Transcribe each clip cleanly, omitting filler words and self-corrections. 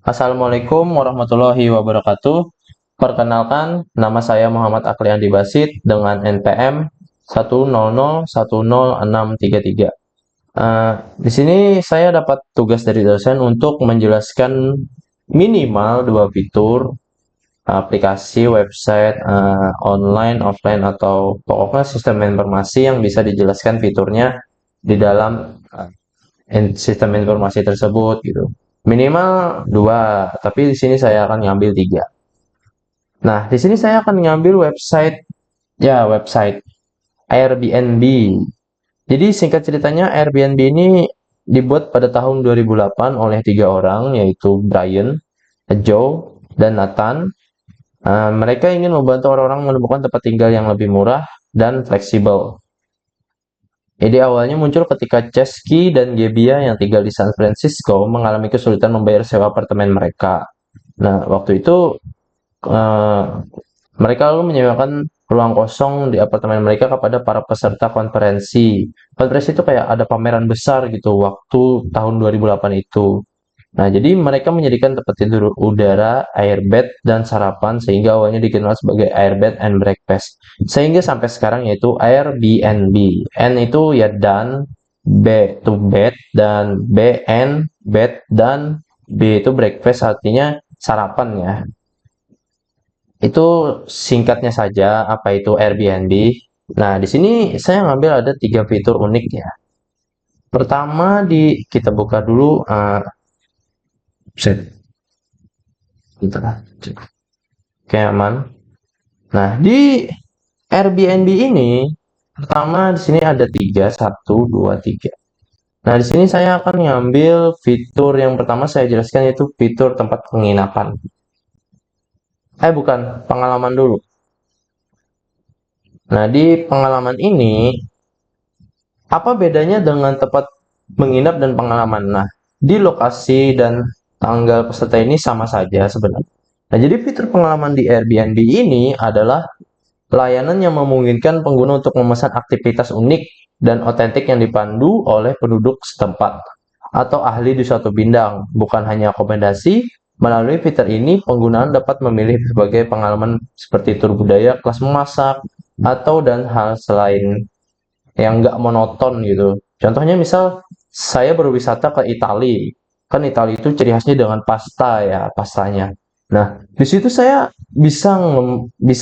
Assalamualaikum warahmatullahi wabarakatuh. Perkenalkan, nama saya Muhammad Akliandi Basit dengan NPM 1001063. Di sini saya dapat tugas dari dosen untuk menjelaskan minimal dua fitur aplikasi, website, online, offline, atau pokoknya sistem informasi yang bisa dijelaskan fiturnya di dalam sistem informasi tersebut gitu. Minimal dua, tapi di sini saya akan ngambil tiga. Nah, di sini saya akan ngambil website Airbnb. Jadi singkat ceritanya Airbnb ini dibuat pada tahun 2008 oleh tiga orang, yaitu Brian, Joe, dan Nathan. Mereka ingin membantu orang-orang menemukan tempat tinggal yang lebih murah dan fleksibel. Ide awalnya muncul ketika Chesky dan Gebbia yang tinggal di San Francisco mengalami kesulitan membayar sewa apartemen mereka. Nah, waktu itu eh, mereka lalu menyewakan ruang kosong di apartemen mereka kepada para peserta konferensi. Konferensi itu kayak ada pameran besar gitu waktu tahun 2008 itu. Nah, jadi mereka menyediakan tempat tidur udara, airbed, dan sarapan sehingga awalnya dikenal sebagai airbed and breakfast. Sehingga sampai sekarang yaitu Airbnb. N itu ya dan, B itu bed, dan BN, bed, dan B itu breakfast artinya sarapan ya. Itu singkatnya saja apa itu Airbnb. Nah, di sini saya ngambil ada tiga fitur unik ya. Pertama kita buka dulu set gitu lah. Oke, aman. Nah, di Airbnb ini pertama di sini ada tiga, satu, dua, tiga. Nah, di sini saya akan ngambil fitur yang pertama saya jelaskan yaitu fitur tempat penginapan. Bukan, pengalaman dulu. Nah, di pengalaman ini apa bedanya dengan tempat menginap dan pengalaman? Nah, di lokasi dan tanggal peserta ini sama saja sebenarnya. Nah, jadi fitur pengalaman di Airbnb ini adalah layanan yang memungkinkan pengguna untuk memesan aktivitas unik dan otentik yang dipandu oleh penduduk setempat atau ahli di suatu bidang, bukan hanya akomodasi. Melalui fitur ini, penggunaan dapat memilih sebagai pengalaman seperti tur budaya, kelas memasak, atau dan hal selain yang nggak monoton gitu. Contohnya misal saya berwisata ke Italia, kan Italia itu ciri khasnya dengan pasta ya, pastanya. Nah, di situ saya bisa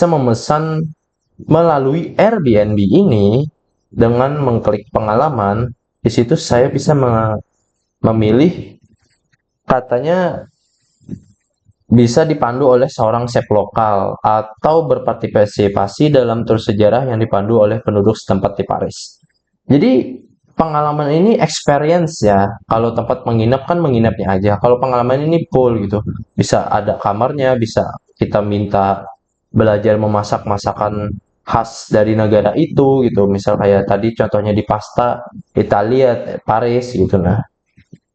memesan melalui Airbnb ini dengan mengklik pengalaman. Di situ saya bisa memilih katanya bisa dipandu oleh seorang chef lokal atau berpartisipasi dalam tur sejarah yang dipandu oleh penduduk setempat di Paris. Jadi pengalaman ini experience ya. Kalau tempat menginap kan menginapnya aja. Kalau pengalaman ini full gitu. Bisa ada kamarnya, bisa kita minta belajar memasak masakan khas dari negara itu gitu. Misal kayak tadi contohnya di pasta Italia, Paris gitu.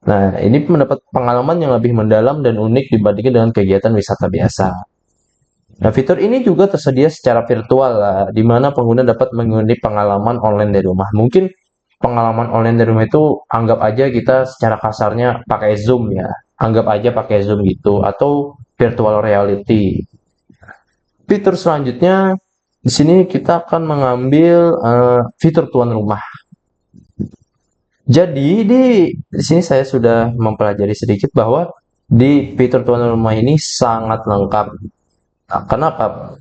Nah, ini mendapat pengalaman yang lebih mendalam dan unik dibandingkan dengan kegiatan wisata biasa. Nah, fitur ini juga tersedia secara virtual lah, di mana pengguna dapat mengundi pengalaman online dari rumah. Mungkin pengalaman online dari rumah itu anggap aja kita secara kasarnya pakai Zoom ya. Anggap aja pakai Zoom gitu atau virtual reality. Fitur selanjutnya di sini kita akan mengambil fitur tuan rumah. Jadi di sini saya sudah mempelajari sedikit bahwa di fitur tuan rumah ini sangat lengkap. Nah, kenapa?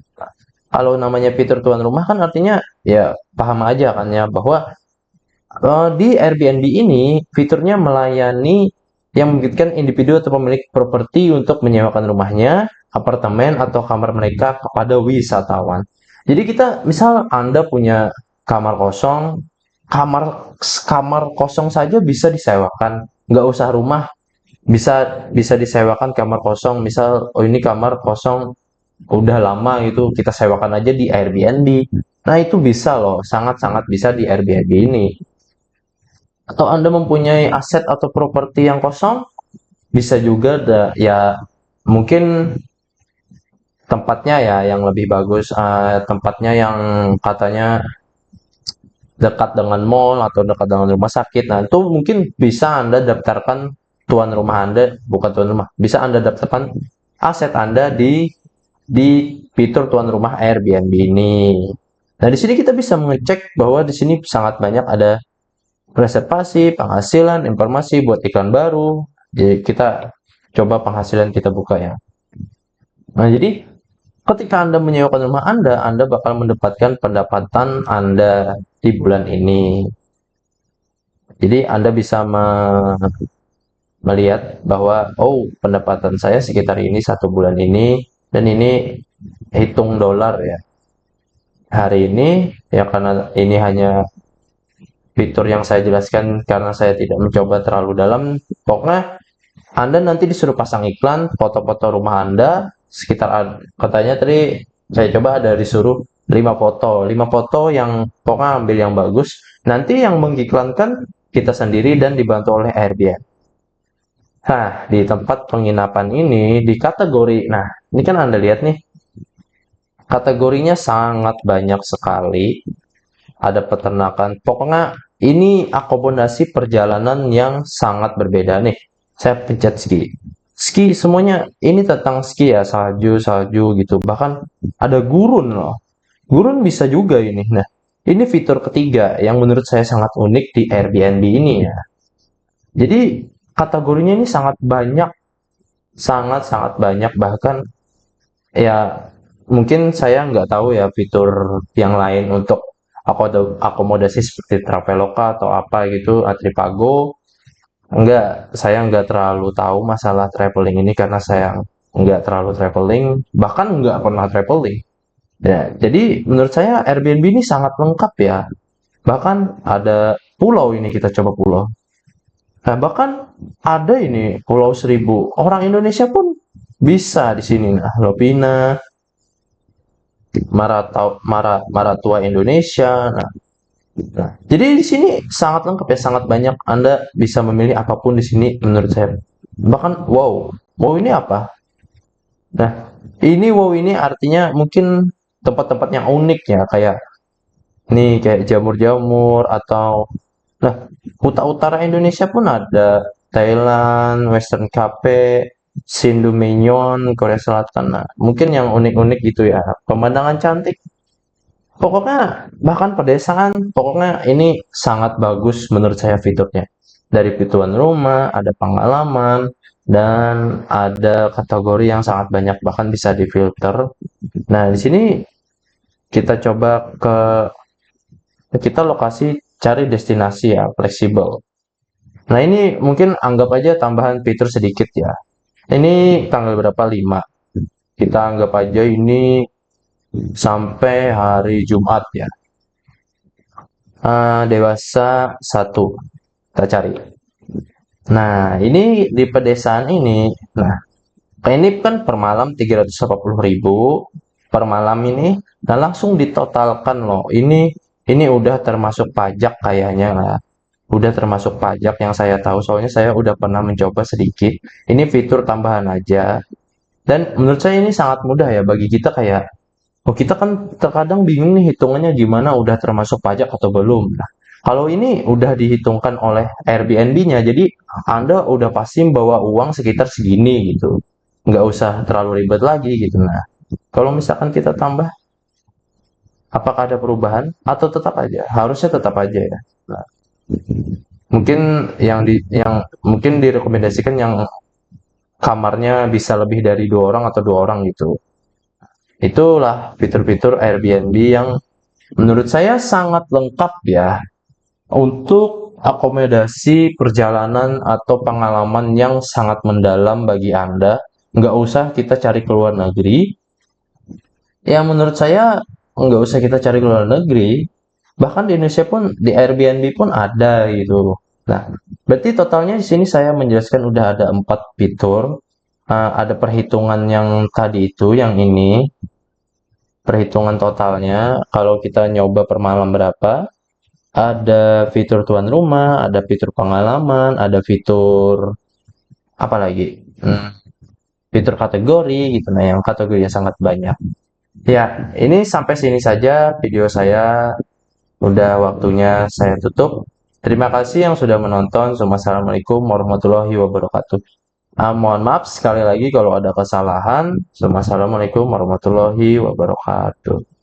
Kalau namanya fitur tuan rumah kan artinya ya paham aja kan ya bahwa di Airbnb ini fiturnya melayani yang memungkinkan individu atau pemilik properti untuk menyewakan rumahnya, apartemen atau kamar mereka kepada wisatawan. Jadi kita misal Anda punya kamar kosong, kamar kamar kosong saja bisa disewakan, nggak usah rumah, bisa bisa disewakan kamar kosong. Misal oh ini kamar kosong udah lama itu kita sewakan aja di Airbnb. Nah, itu bisa loh, sangat-sangat bisa di Airbnb ini. Atau Anda mempunyai aset atau properti yang kosong, bisa juga ya mungkin tempatnya ya yang lebih bagus, tempatnya yang katanya dekat dengan mall atau dekat dengan rumah sakit. Nah, itu mungkin bisa Anda daftarkan tuan rumah Anda, bukan tuan rumah, bisa Anda daftarkan aset Anda di fitur tuan rumah Airbnb ini. Nah, di sini kita bisa mengecek bahwa di sini sangat banyak ada reservasi, penghasilan, informasi buat iklan baru. Jadi kita coba penghasilan kita buka ya. Nah, jadi ketika Anda menyewakan rumah Anda bakal mendapatkan pendapatan Anda di bulan ini. Jadi Anda bisa melihat bahwa oh, pendapatan saya sekitar ini satu bulan ini, dan ini hitung dolar ya. Hari ini ya, karena ini hanya fitur yang saya jelaskan karena saya tidak mencoba terlalu dalam. Pokoknya Anda nanti disuruh pasang iklan foto-foto rumah Anda sekitar, katanya tadi saya coba ada disuruh 5 foto yang pokoknya ambil yang bagus. Nanti yang mengiklankan kita sendiri dan dibantu oleh Airbnb. Nah, di tempat penginapan ini di kategori, nah ini kan Anda lihat nih, kategorinya sangat banyak sekali. Ada peternakan. Pokoknya ini akomodasi perjalanan yang sangat berbeda nih. Saya pencet ski. Ski semuanya ini tentang ski ya, salju gitu. Bahkan ada gurun loh. Gurun bisa juga ini. Nah, ini fitur ketiga yang menurut saya sangat unik di Airbnb ini ya. Jadi kategorinya ini sangat banyak, sangat-sangat banyak, bahkan ya mungkin saya nggak tahu ya fitur yang lain untuk akomodasi seperti Traveloka atau apa gitu, Trivago. Enggak, saya nggak terlalu tahu masalah traveling ini karena saya nggak terlalu traveling, bahkan nggak pernah traveling. Ya, jadi menurut saya Airbnb ini sangat lengkap ya. Bahkan ada pulau ini, kita coba pulau. Nah, bahkan ada ini Pulau Seribu. Orang Indonesia pun bisa di sini. Nah, Lovina, Maratua Indonesia. Nah, jadi di sini sangat lengkap ya, sangat banyak. Anda bisa memilih apapun di sini menurut saya. Bahkan wow, wow ini apa? Nah, ini wow ini artinya mungkin tempat-tempat yang unik ya, kayak nih kayak jamur-jamur atau nah, Kuta Utara Indonesia pun ada, Thailand, Western Cape, Sindu Menyon, Korea Selatan. Nah, mungkin yang unik-unik gitu ya. Pemandangan cantik. Pokoknya bahkan pedesaan, pokoknya ini sangat bagus menurut saya fiturnya. Dari fitur rumah, ada pengalaman, dan ada kategori yang sangat banyak, bahkan bisa difilter. Nah, di sini kita coba kita lokasi cari destinasi ya, fleksibel. Nah, ini mungkin anggap aja tambahan fitur sedikit ya. Ini tanggal berapa? 5. Kita anggap aja ini sampai hari Jumat ya. Dewasa 1. Kita cari. Nah, ini di pedesaan ini. Nah, ini kan per malam 380.000 per malam ini. Nah, langsung ditotalkan loh. Ini udah termasuk pajak kayaknya lah. Udah termasuk pajak yang saya tahu, soalnya saya udah pernah mencoba sedikit. Ini fitur tambahan aja. Dan menurut saya ini sangat mudah ya bagi kita, kayak oh, kita kan terkadang bingung nih hitungannya gimana, udah termasuk pajak atau belum. Nah, kalau ini udah dihitungkan oleh Airbnb-nya, jadi Anda udah pasti bawa uang sekitar segini gitu. Nggak usah terlalu ribet lagi gitu. Nah, kalau misalkan kita tambah, apakah ada perubahan atau tetap aja? Harusnya tetap aja ya. Nah, mungkin yang mungkin direkomendasikan yang kamarnya bisa lebih dari 2 orang atau 2 orang gitu. Itulah fitur-fitur Airbnb yang menurut saya sangat lengkap ya untuk akomodasi perjalanan atau pengalaman yang sangat mendalam bagi Anda. Nggak usah kita cari ke luar negeri. Ya menurut saya nggak usah kita cari ke luar negeri. Bahkan di Indonesia pun di Airbnb pun ada gitu. Nah, berarti totalnya di sini saya menjelaskan udah ada 4 fitur. Ada perhitungan yang tadi itu, yang ini perhitungan totalnya. Kalau kita nyoba per malam berapa? Ada fitur tuan rumah, ada fitur pengalaman, ada fitur apa lagi? Fitur kategori gitu. Nah, yang kategorinya sangat banyak. Ya, ini sampai sini saja video saya. Udah waktunya saya tutup. Terima kasih yang sudah menonton. Wassalamualaikum warahmatullahi wabarakatuh. Mohon maaf sekali lagi kalau ada kesalahan. Wassalamualaikum warahmatullahi wabarakatuh.